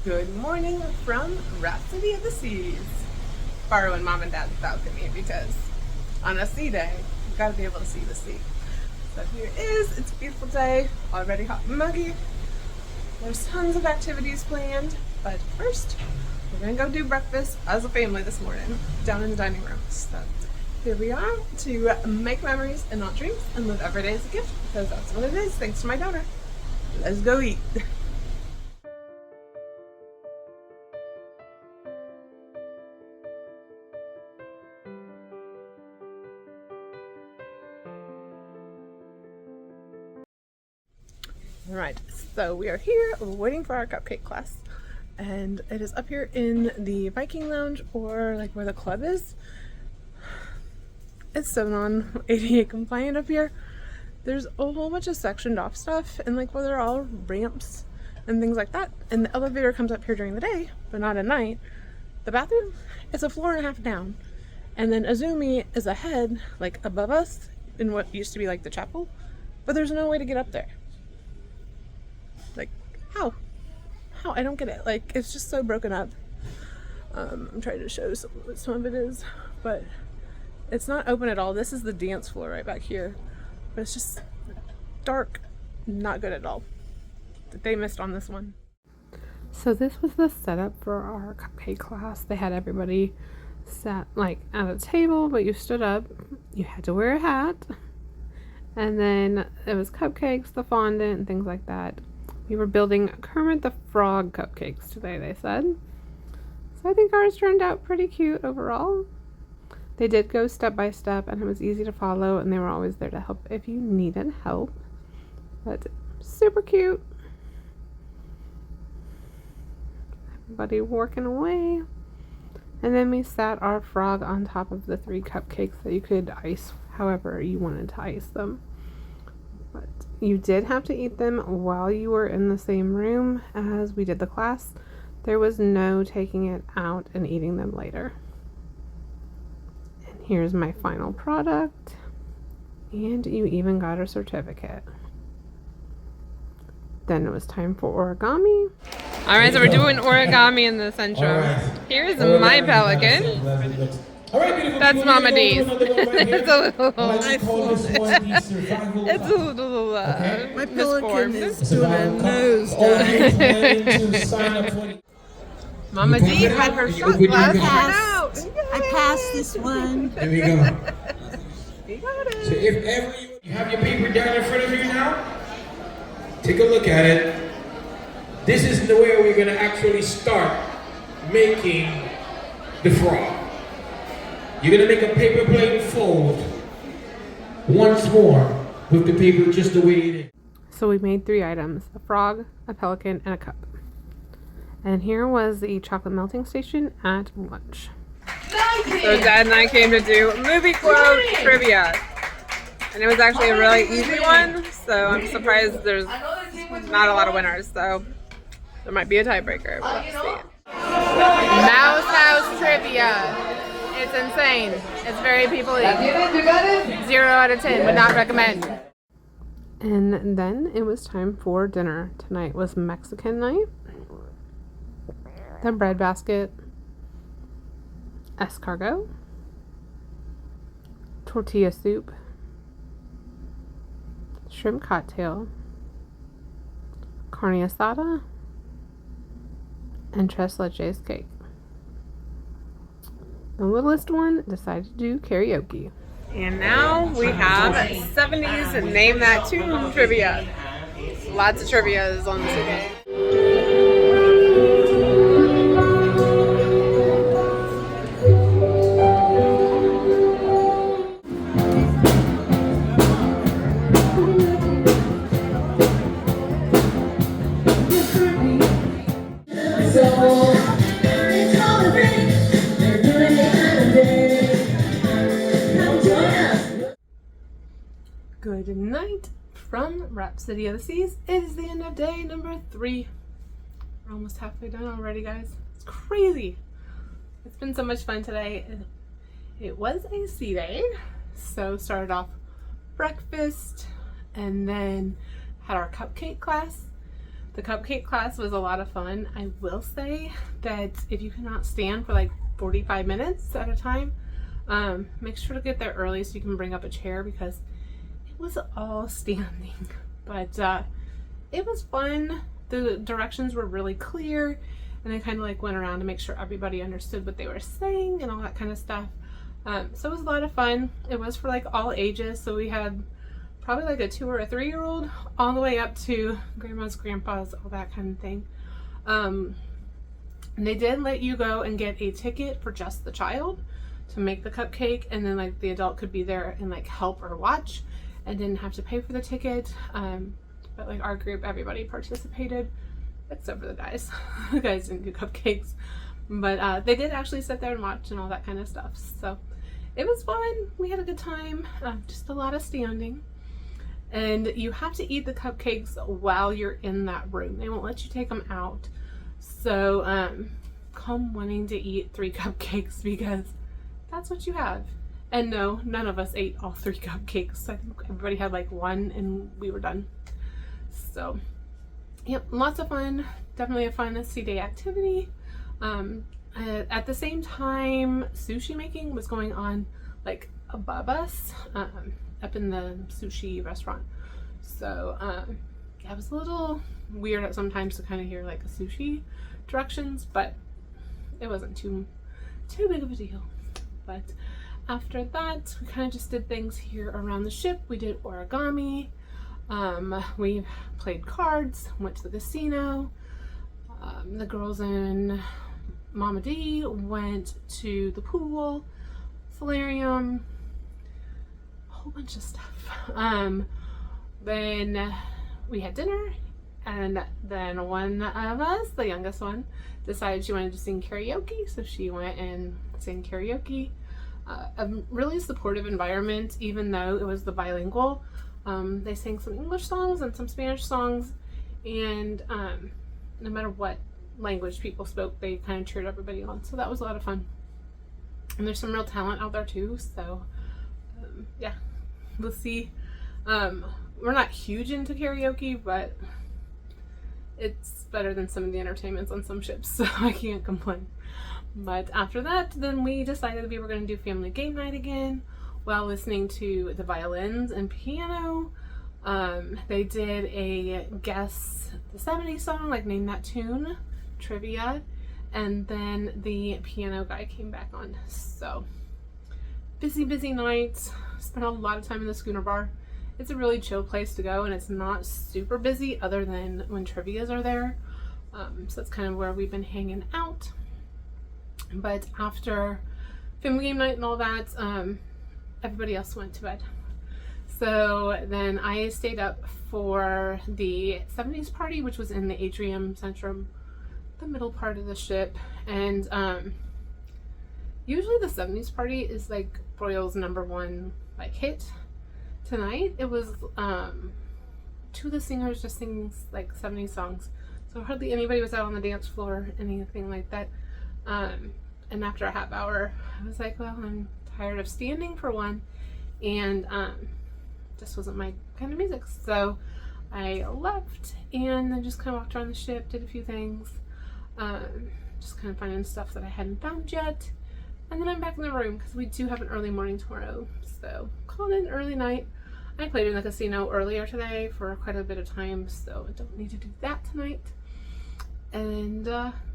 Good morning from Rhapsody of the Seas. Borrowing mom and dad's balcony because on a sea day, you gotta be able to see the sea. So here it is, it's a beautiful day, already hot and muggy. There's tons of activities planned, but first, we're gonna go do breakfast as a family this morning, down in the dining room. So here we are to make memories and not dreams and live every day as a gift, because that's what it is, thanks to my donor. Let's go eat. Alright, so we are here waiting for our cupcake class, and it is up here in the Viking Lounge, or like where the club is. It's so non-ADA compliant up here. There's a whole bunch of sectioned off stuff, and like where they're all ramps and things like that, and the elevator comes up here during the day, but not at night. The bathroom is a floor and a half down, and then Azumi is ahead, like above us, in what used to be like the chapel, but there's no way to get up there. Like, how? I don't get it. Like, it's just so broken up. I'm trying to show what some of it is, but it's not open at all. This is the dance floor right back here, but it's just dark, not good at all. They missed on this one. So this was the setup for our cupcake class. They had everybody sat like at a table, but you stood up, you had to wear a hat, and then it was cupcakes, the fondant, and things like that. We were building Kermit the Frog cupcakes today, they said. So I think ours turned out pretty cute overall. They did go step by step, and it was easy to follow, and they were always there to help if you needed help. But super cute. Everybody working away. And then we sat our frog on top of the 3 cupcakes that you could ice however you wanted to ice them. But you did have to eat them while you were in the same room as we did the class. There was no taking it out and eating them later. And here's my final product. And you even got a certificate. Then it was time for origami. Alright, so we're doing origami in the central. Right. Here's my pelican. That's Mama D's. It's a little. It's a little. My pelican is doing a nose dive. Mama D had her shot glass out. I passed this one. There we go. You got it. So if ever you have your paper down in front of you now, take a look at it. This is the way we're going to actually start making the frog. You're going to make a paper plate fold once more with the paper just the way it is. So we made 3 items, a frog, a pelican, and a cup. And here was the chocolate melting station at lunch. So Dad and I came to do movie quote trivia. And it was actually a really easy one, so I'm surprised there's not a lot of winners, so there might be a tiebreaker. We'll have to see. Mouse House trivia. It's insane. It's very people-y. 0 out of 10, would not recommend. And then it was time for dinner. Tonight was Mexican night. The bread basket, escargot, tortilla soup, shrimp cocktail, carne asada, and tres leches cake. The littlest one decided to do karaoke. And now we have 70s Name That Tune trivia. Lots of trivia is on this game. Good night from Rhapsody of the Seas. It is the end of day number 3. We're almost halfway done already, guys. It's crazy. It's been so much fun today. It was a sea day, so started off breakfast and then had our cupcake class. The cupcake class was a lot of fun. I will say that if you cannot stand for like 45 minutes at a time, make sure to get there early so you can bring up a chair, because it was all standing. But it was fun. The directions were really clear, and I kind of like went around to make sure everybody understood what they were saying and all that kind of stuff. So it was a lot of fun. It was for like all ages, so we had probably like a 2 or a 3-year-old all the way up to grandmas, grandpas, all that kind of thing. And they did let you go and get a ticket for just the child to make the cupcake, and then like the adult could be there and like help or watch and didn't have to pay for the ticket. But like our group, everybody participated except for the guys. The guys didn't do cupcakes, but they did actually sit there and watch and all that kind of stuff. So it was fun. We had a good time. Just a lot of standing. And you have to eat the cupcakes while you're in that room. They won't let you take them out. So come wanting to eat 3 cupcakes, because that's what you have. And no, none of us ate all 3 cupcakes. I think everybody had like 1 and we were done. So yep, lots of fun. Definitely a fun sea-day activity. At the same time, sushi making was going on like above us, up in the sushi restaurant. So yeah, it was a little weird at sometimes to kind of hear like sushi directions, but it wasn't too big of a deal. But after that, we kind of just did things here around the ship. We did origami. We played cards, went to the casino. The girls and Mama D went to the pool, solarium, a whole bunch of stuff. Then we had dinner, and then one of us, the youngest one, decided she wanted to sing karaoke, so she went and sang karaoke. A really supportive environment, even though it was the bilingual. They sang some English songs and some Spanish songs, and no matter what language people spoke, they kind of cheered everybody on, so that was a lot of fun. And there's some real talent out there too, so yeah, we'll see. We're not huge into karaoke, but it's better than some of the entertainments on some ships, so I can't complain. But after that, then we decided we were going to do family game night again while listening to the violins and piano. They did a guess the 70s song, like name that tune, trivia, and then the piano guy came back on. So busy night. Spent a lot of time in the schooner bar. It's a really chill place to go, and it's not super busy other than when trivias are there. So that's kind of where we've been hanging out. But after family game night and all that, everybody else went to bed. So then I stayed up for the 70s party, which was in the atrium centrum, the middle part of the ship. And usually the 70s party is like Royal's #1 like hit. Tonight it was 2 of the singers just singing like 70s songs, so hardly anybody was out on the dance floor, anything like that. And after a half hour, I was like, well, I'm tired of standing for one, and just wasn't my kind of music. So I left and then just kind of walked around the ship, did a few things, just kind of finding stuff that I hadn't found yet. And then I'm back in the room because we do have an early morning tomorrow. So called it an early night. I played in the casino earlier today for quite a bit of time, so I don't need to do that tonight. And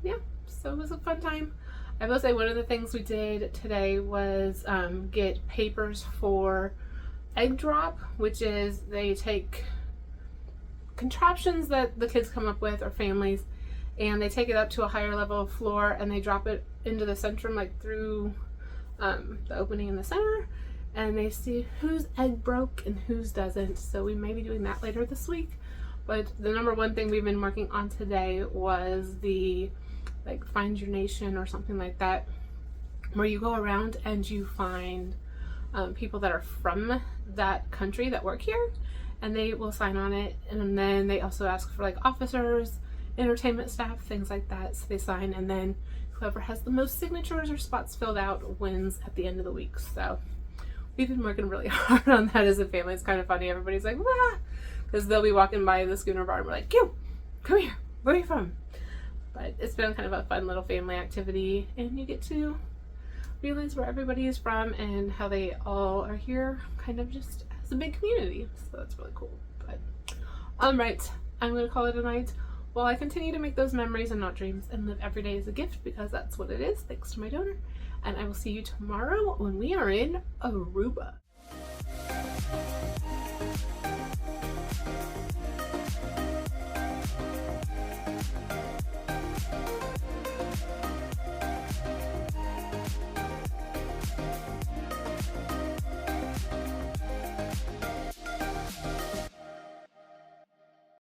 yeah, so it was a fun time. I will say one of the things we did today was get papers for egg drop, which is they take contraptions that the kids come up with, or families, and they take it up to a higher level of floor and they drop it into the centrum, like through the opening in the center, and they see whose egg broke and whose doesn't. So we may be doing that later this week. But the #1 thing we've been working on today was the like Find Your Nation or something like that, where you go around and you find people that are from that country that work here, and they will sign on it. And then they also ask for like officers, entertainment staff, things like that, so they sign, and then whoever has the most signatures or spots filled out wins at the end of the week. So we've been working really hard on that as a family. It's kind of funny. Everybody's like, wah, because they'll be walking by the schooner bar and we're like, come here, where are you from? But it's been kind of a fun little family activity, and you get to realize where everybody is from and how they all are here kind of just as a big community. So that's really cool. But right, I'm going to call it a night while I continue to make those memories and not dreams and live every day as a gift, because that's what it is, thanks to my donor. And I will see you tomorrow when we are in Aruba.